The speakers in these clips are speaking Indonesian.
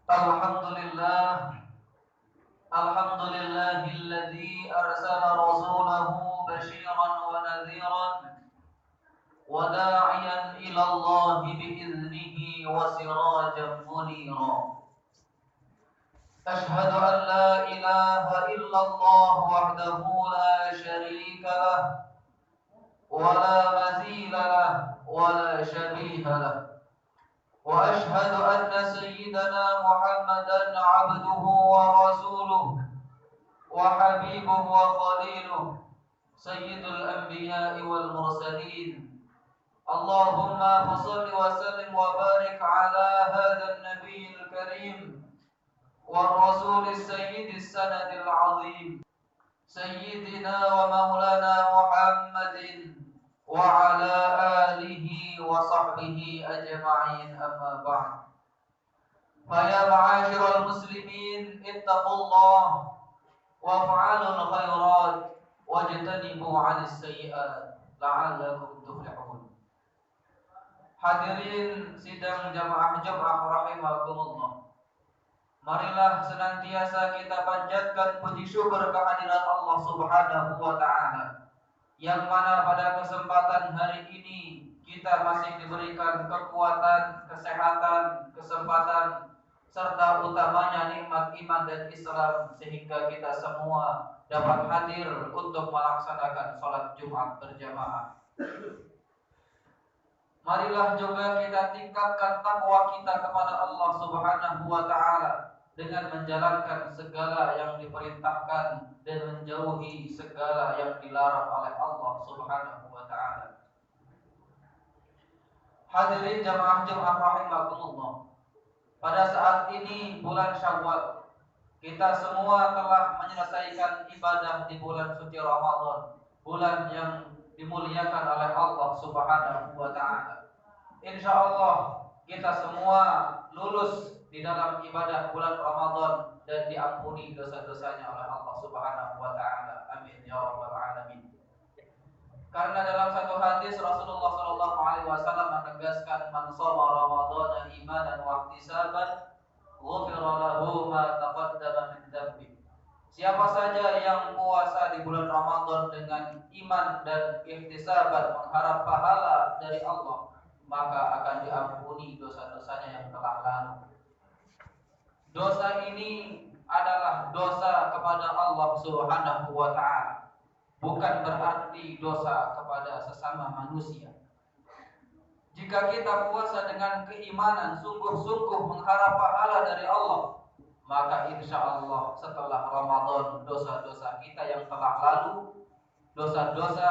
Alhamdulillah, alhamdulillahilladzi arsala rasulahu basyiran wa nadhiran wa da'iyan ila Allah bi'iznihi wa sirajan munira. Ashhadu an la ilaha illallah wahdahu la syarika lah wa la mathila lah wa la shabiha lah. وأشهد أن سيدنا محمدا عبده ورسوله وحبيبه وخليله سيد الأنبياء والمرسلين. اللهم فصل وسلم وبارك على هذا النبي الكريم والرسول السيد السند العظيم سيدنا ومولانا محمد وعلى آله وصحبه أجمعين. أما بعد، فيا معاشر المسلمين اتقوا الله وافعلوا الخيرات واجتنبوا عن السيئات لعلكم تفلحون. Hadirin sidang jamaah Jumat rahimakumullah, marilah senantiasa kita panjatkan puji syukur kehadirat Allah Subhanahu wa taala, yang mana pada kesempatan hari ini kita masih diberikan kekuatan, kesehatan, kesempatan, serta utamanya nikmat iman dan Islam, sehingga kita semua dapat hadir untuk melaksanakan sholat Jumat berjamaah. Marilah juga kita tingkatkan takwa kita kepada Allah Subhanahu wa taala dengan menjalankan segala yang diperintahkan dan menjauhi segala yang dilarang oleh Allah Subhanahu wa taala. Hadirin jamaah Jumat rahimakumullah, pada saat ini bulan Syawal, kita semua telah menyelesaikan ibadah di bulan suci Ramadan, bulan yang dimuliakan oleh Allah Subhanahu wa taala. Insyaallah kita semua lulus di dalam ibadah bulan Ramadan dan diampuni dosa-dosanya oleh Allah Subhanahu wa taala. Amin ya rabbal alamin. Karena dalam satu hadis Rasulullah sallallahu alaihi wasallam menegaskan, man shoma ramadhana imanan wa ihtisaban ghufira lahu ma taqaddama min dhanbi. Siapa saja yang puasa di bulan Ramadan dengan iman dan ihtisaban, mengharap pahala dari Allah, maka akan diampuni dosa-dosanya yang telah lalu. Dosa ini adalah dosa kepada Allah Subhanahu wa taala, bukan berarti dosa kepada sesama manusia. Jika kita puasa dengan keimanan, sungguh-sungguh mengharap pahala dari Allah, maka insya Allah setelah Ramadan dosa-dosa kita yang telah lalu, dosa-dosa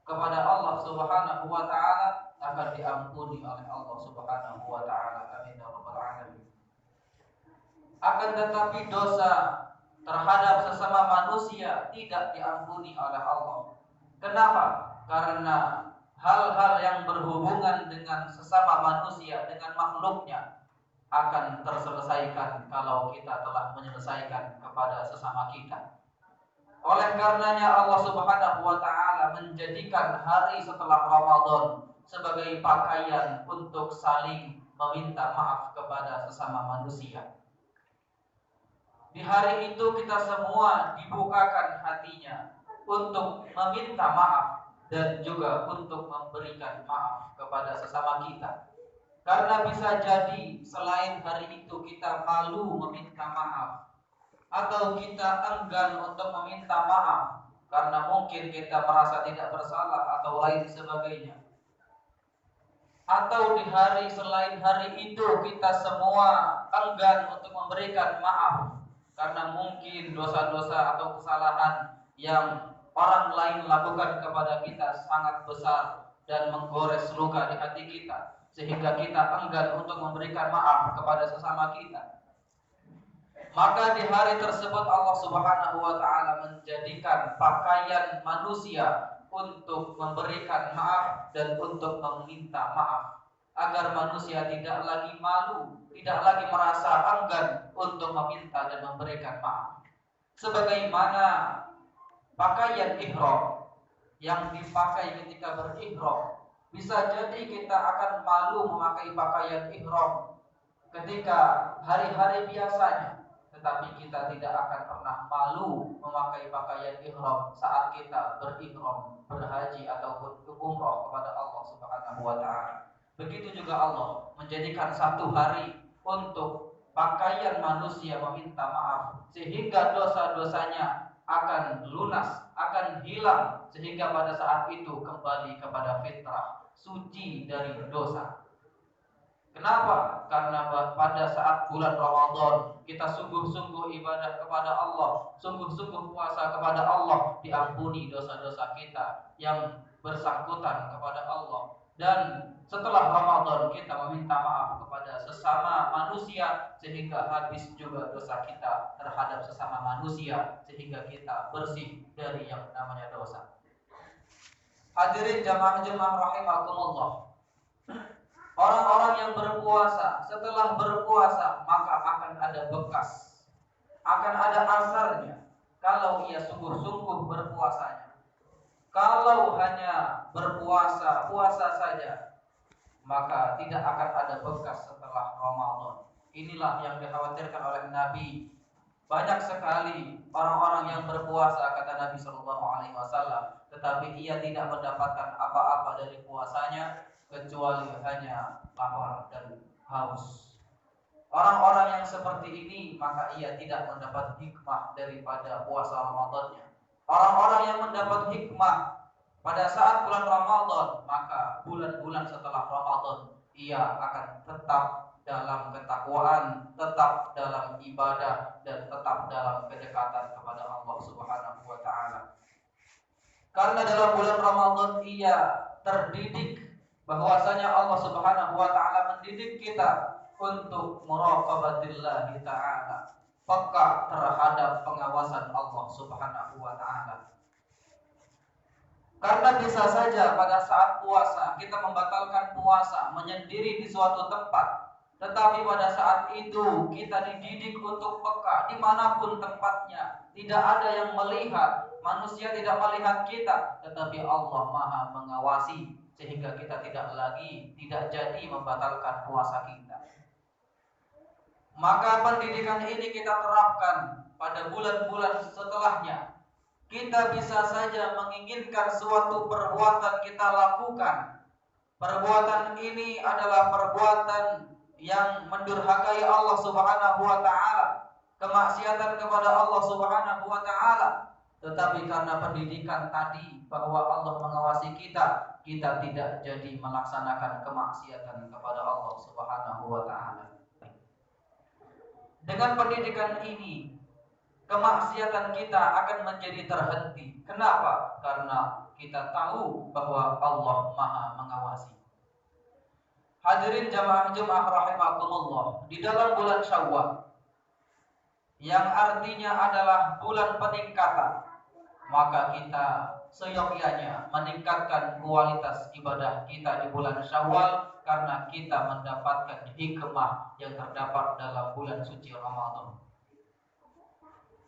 kepada Allah Subhanahu wa taala akan diampuni oleh Allah Subhanahu wa taala. Amin ya rabbal alamin. Akan tetapi dosa terhadap sesama manusia tidak diampuni oleh Allah. Kenapa? Karena hal-hal yang berhubungan dengan sesama manusia, dengan makhluknya, akan terselesaikan kalau kita telah menyelesaikan kepada sesama kita. Oleh karenanya Allah Subhanahu wa taala menjadikan hari setelah Ramadan sebagai pakaian untuk saling meminta maaf kepada sesama manusia. Di hari itu kita semua dibukakan hatinya untuk meminta maaf dan juga untuk memberikan maaf kepada sesama kita. Karena bisa jadi selain hari itu kita malu meminta maaf, atau kita enggan untuk meminta maaf karena mungkin kita merasa tidak bersalah atau lain sebagainya. Atau di hari selain hari itu kita semua enggan untuk memberikan maaf karena mungkin dosa-dosa atau kesalahan yang orang lain lakukan kepada kita sangat besar dan menggores luka di hati kita, sehingga kita enggan untuk memberikan maaf kepada sesama kita. Maka di hari tersebut Allah Subhanahu wa taala menjadikan pakaian manusia untuk memberikan maaf dan untuk meminta maaf, agar manusia tidak lagi malu, tidak lagi merasa enggan untuk meminta dan memberikan maaf. Sebagaimana pakaian ihram yang dipakai ketika berihram, bisa jadi kita akan malu memakai pakaian ihram ketika hari-hari biasanya, tetapi kita tidak akan pernah malu memakai pakaian ihram saat kita berihram, berhaji ataupun umrah kepada Allah Subhanahu wa taala. Begitu juga Allah menjadikan satu hari untuk pakaian manusia meminta maaf, sehingga dosa-dosanya akan lunas, akan hilang, sehingga pada saat itu kembali kepada fitrah, suci dari dosa. Kenapa? Karena pada saat bulan Ramadan kita sungguh-sungguh ibadah kepada Allah, sungguh-sungguh puasa kepada Allah, diampuni dosa-dosa kita yang bersangkutan kepada Allah. Dan setelah Ramadan kita meminta maaf kepada sesama manusia, sehingga habis juga dosa kita terhadap sesama manusia, sehingga kita bersih dari yang namanya dosa. Hadirin jamaah-jamaah rahimakumullah. Orang-orang yang berpuasa, setelah berpuasa maka akan ada bekas, akan ada asarnya kalau ia sungguh-sungguh berpuasanya. Kalau hanya puasa saja, maka tidak akan ada bekas setelah Ramadan. Inilah yang dikhawatirkan oleh Nabi. Banyak sekali orang-orang yang berpuasa, kata Nabi SAW, tetapi ia tidak mendapatkan apa-apa dari puasanya kecuali hanya lapar dan haus. Orang-orang yang seperti ini maka ia tidak mendapat hikmah daripada puasa Ramadannya. Orang-orang yang mendapat hikmah pada saat bulan Ramadan, maka bulan-bulan setelah Ramadan ia akan tetap dalam ketakwaan, tetap dalam ibadah, dan tetap dalam kedekatan kepada Allah Subhanahu wa taala. Karena dalam bulan Ramadan ia terdidik, bahwasanya Allah Subhanahu wa taala mendidik kita untuk muraqabatillah taala, peka terhadap pengawasan Allah Subhanahu wa taala. Karena bisa saja pada saat puasa kita membatalkan puasa, menyendiri di suatu tempat, tetapi pada saat itu kita dididik untuk peka dimanapun tempatnya. Tidak ada yang melihat, manusia tidak melihat kita, tetapi Allah Maha mengawasi, sehingga kita tidak jadi membatalkan puasa kita. Maka pendidikan ini kita terapkan pada bulan-bulan setelahnya. Kita bisa saja menginginkan suatu perbuatan kita lakukan. Perbuatan ini adalah perbuatan yang mendurhakai Allah Subhanahu wa taala, kemaksiatan kepada Allah Subhanahu wa taala. Tetapi karena pendidikan tadi bahwa Allah mengawasi kita tidak jadi melaksanakan kemaksiatan kepada Allah Subhanahu wa taala. Dengan pendidikan ini, kemaksiatan kita akan menjadi terhenti. Kenapa? Karena kita tahu bahwa Allah Maha mengawasi. Hadirin jamaah-jamaah rahimakumullah, di dalam bulan Syawal yang artinya adalah bulan peningkatan, maka kita seyogyanya meningkatkan kualitas ibadah kita di bulan Syawal, karena kita mendapatkan hikmah yang terdapat dalam bulan suci Ramadan.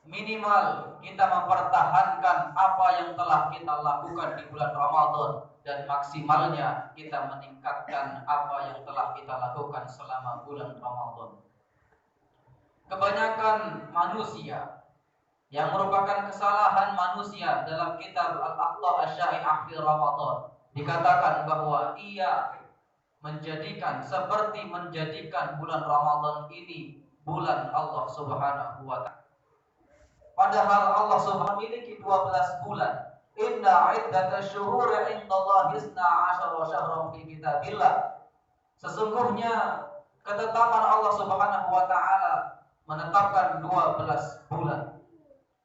Minimal kita mempertahankan apa yang telah kita lakukan di bulan Ramadan, dan maksimalnya kita meningkatkan apa yang telah kita lakukan selama bulan Ramadan. Kebanyakan manusia, yang merupakan kesalahan manusia dalam kitab Al-Akhtar Asy-Syai'ah fi Ramadan, dikatakan bahwa ia menjadikan bulan Ramadan ini bulan Allah Subhanahu wa taala. Padahal Allah Subhanahu memiliki 12 bulan. Inna iddatash syuhuri 'indallahi 12 syahran fi kitabillah. Sesungguhnya ketetapan Allah Subhanahu wa taala menetapkan 12 bulan.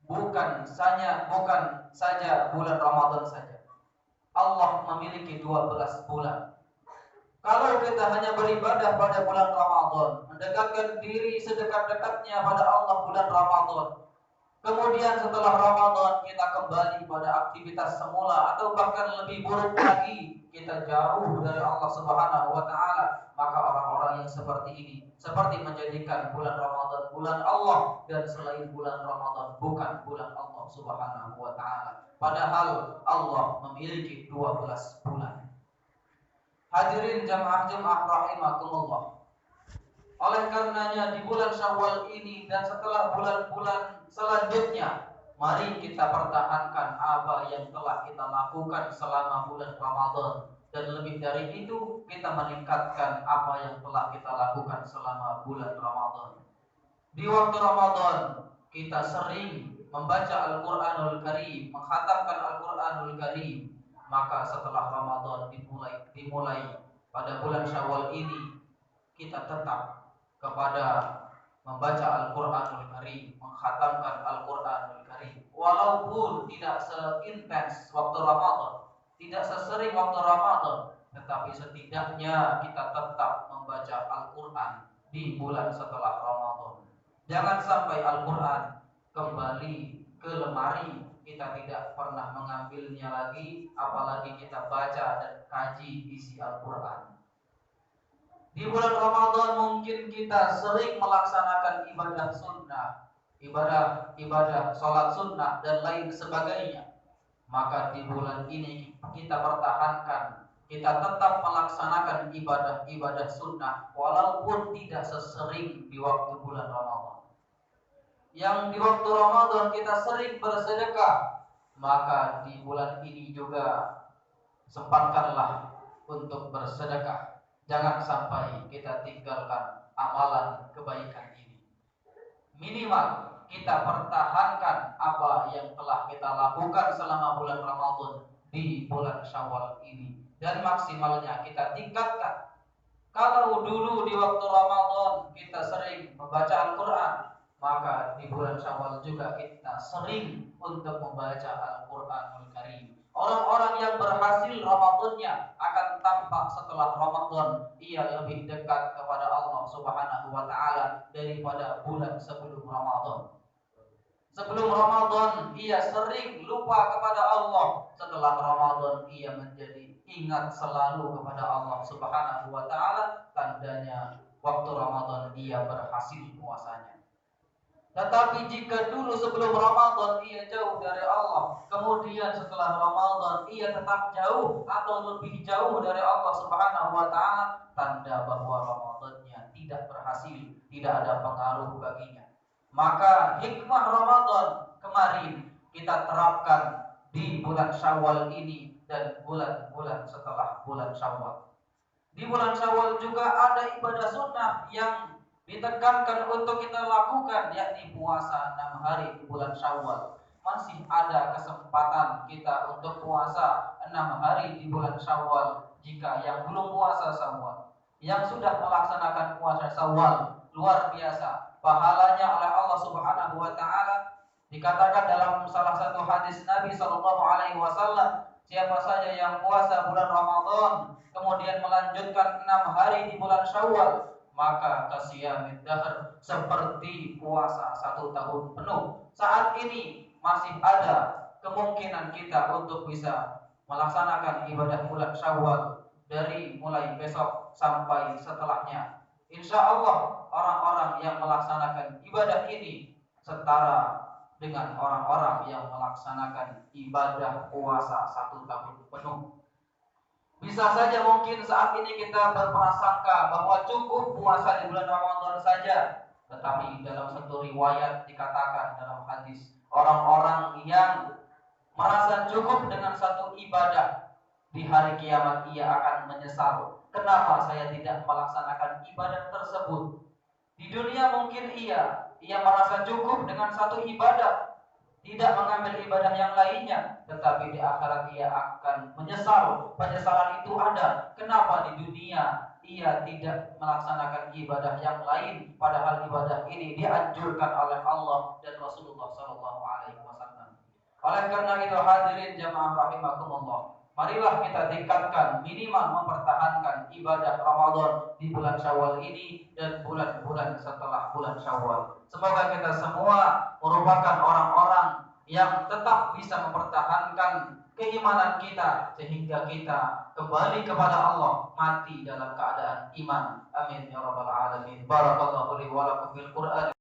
Bukan saja bulan Ramadan saja. Allah memiliki 12 bulan. Kalau kita hanya beribadah pada bulan Ramadan, mendekatkan diri sedekat-dekatnya pada Allah bulan Ramadan, kemudian setelah Ramadan kita kembali pada aktivitas semula, atau bahkan lebih buruk lagi, kita jauh dari Allah Subhanahu wa taala, maka orang-orang yang seperti ini seperti menjadikan bulan Ramadan bulan Allah, dan selain bulan Ramadan bukan bulan Allah Subhanahu wa taala. Padahal Allah memiliki 12 bulan. Hadirin jamaah-jamaah rahimakumullah. Oleh karenanya di bulan Syawal ini dan setelah bulan-bulan selanjutnya, mari kita pertahankan apa yang telah kita lakukan selama bulan Ramadan. Dan lebih dari itu, kita meningkatkan apa yang telah kita lakukan selama bulan Ramadan. Di waktu Ramadan, kita sering membaca Al-Quranul Karim, menghatamkan Al-Quranul Karim. Maka setelah Ramadan dimulai pada bulan Syawal ini, kita tetap kepada membaca Al-Quranul Karim, menghatamkan Al-Quranul Karim. Walaupun tidak seintens waktu Ramadan, tidak sesering waktu Ramadan, tetapi setidaknya kita tetap membaca Al-Quran di bulan setelah Ramadan. Jangan sampai Al-Quran kembali ke lemari, kita tidak pernah mengambilnya lagi, apalagi kita baca dan kaji isi Al-Quran. Di bulan Ramadan mungkin kita sering melaksanakan ibadah sunnah, ibadah sholat sunnah dan lain sebagainya. Maka di bulan ini kita pertahankan, kita tetap melaksanakan ibadah sunnah walaupun tidak sesering di waktu bulan Ramadan. Yang di waktu Ramadan kita sering bersedekah, maka di bulan ini juga sempatkanlah untuk bersedekah. Jangan sampai kita tinggalkan amalan kebaikan ini. Minimal kita pertahankan apa yang telah kita lakukan selama bulan Ramadan di bulan Syawal ini, dan maksimalnya kita tingkatkan. Kalau dulu di waktu Ramadan kita sering membaca Al-Quran, maka di bulan Syawal juga kita sering untuk membaca Al-Quranul Karim. Orang-orang yang berhasil Ramadannya akan tampak setelah Ramadan ia lebih dekat kepada Allah Subhanahu wa Ta'ala daripada bulan sebelum Ramadan. Sebelum Ramadan ia sering lupa kepada Allah, setelah Ramadan ia menjadi ingat selalu kepada Allah Subhanahu wa Ta'ala. Tandanya waktu Ramadan ia berhasil puasanya. Tetapi jika dulu sebelum Ramadan ia jauh dari Allah, kemudian setelah Ramadan ia tetap jauh atau lebih jauh dari Allah Subhanahu wa Ta'ala, tanda bahwa Ramadannya tidak berhasil, tidak ada pengaruh baginya. Maka hikmah Ramadan kemarin kita terapkan di bulan Syawal ini dan bulan-bulan setelah bulan Syawal. Di bulan Syawal juga ada ibadah sunnah yang ditekankan untuk kita lakukan, yakni puasa 6 hari di bulan Syawal. Masih ada kesempatan kita untuk puasa 6 hari di bulan Syawal. Jika yang belum puasa Syawal, yang sudah melaksanakan puasa Syawal, luar biasa pahalanya oleh Allah Subhanahu wa Ta'ala. Dikatakan dalam salah satu hadis Nabi sallallahu alaihi wasallam, siapa saja yang puasa bulan Ramadan kemudian melanjutkan 6 hari di bulan Syawal, maka kasiyamid dahr, seperti puasa 1 tahun penuh. Saat ini masih ada kemungkinan kita untuk bisa melaksanakan ibadah bulan Syawal dari mulai besok sampai setelahnya. Insya Allah orang-orang yang melaksanakan ibadah ini setara dengan orang-orang yang melaksanakan ibadah puasa 1 tahun penuh. Bisa saja mungkin saat ini kita berprasangka bahwa cukup puasa di bulan Ramadan saja. Tetapi dalam satu riwayat dikatakan dalam hadis, orang-orang yang merasa cukup dengan satu ibadah, di hari kiamat ia akan menyesal. Kenapa saya tidak melaksanakan ibadah tersebut? Di dunia mungkin ia merasa cukup dengan satu ibadah, tidak mengambil ibadah yang lainnya, tetapi di akhirat ia akan menyesal. Penyesalan itu ada. Kenapa di dunia ia tidak melaksanakan ibadah yang lain, padahal ibadah ini dianjurkan oleh Allah dan Rasulullah sallallahu alaihi wasallam. Oleh karena itu hadirin jamaah rahimakumullah, marilah kita tingkatkan, minimal mempertahankan ibadah Ramadan di bulan Syawal ini dan bulan-bulan setelah bulan Syawal. Semoga kita semua merupakan orang-orang yang tetap bisa mempertahankan keimanan kita sehingga kita kembali kepada Allah mati dalam keadaan iman. Amin ya rabbal alamin. Barakallahu li wa lakum bil Qur'an.